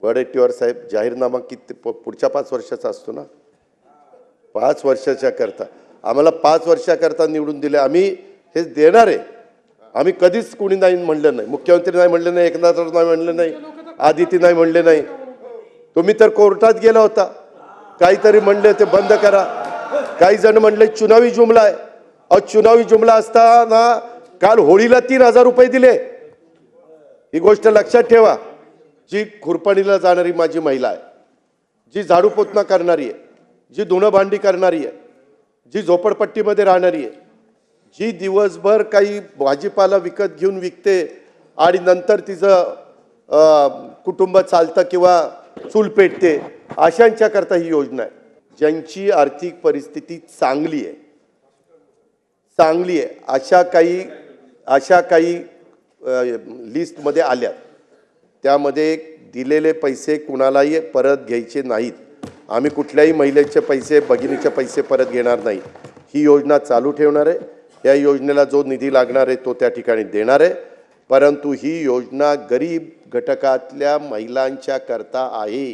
वडेट्टीवार साहेब, जाहीरनामा किती पुढच्या 5 वर्षाचा असतो ना, 5 वर्षाच्या करता आम्हाला 5 वर्षाकरता निवडून दिले, आम्ही हे देणार आहे. आम्ही कधीच कोणी नाही म्हणलं नाही, मुख्यमंत्री नाही म्हणले नाही, एकनाथराव नाही म्हणले नाही, आदिती नाही म्हणले नाही. तुम्ही तर कोर्टात गेला होता, काहीतरी म्हणले ते बंद करा. काही जण म्हणले चुनावी जुमला आहे. अहो चुनावी जुमला असताना काल होळीला 3,000 रुपये दिले. ही गोष्ट लक्षात ठेवा. जी खुरपणीला जाणारी माझी महिला आहे, जी झाडू पोतना करणारी आहे, जी धुणं भांडी करणारी आहे, जी झोपडपट्टीमध्ये राहणारी आहे, जी दिवसभर काही भाजीपाला विकत घेऊन विकते आणि नंतर तिचं कुटुंब चालतं किंवा चूल पेटते, अशांच्या करता ही योजना आहे. ज्यांची आर्थिक परिस्थिती चांगली आहे अशा काही लिस्टमध्ये आल्या. त्यामध्ये दिलेले पैसे कुणालाही परत घ्यायचे नाहीत. आम्ही कुठल्याही महिलेचे पैसे, भगिनीचे पैसे परत घेणार नाही. ही योजना चालू ठेवणार आहे. या योजनेला जो निधी लागणार आहे तो त्या ठिकाणी देणार आहे. परंतु ही योजना गरीब घटकातल्या महिलांच्या करता आहे.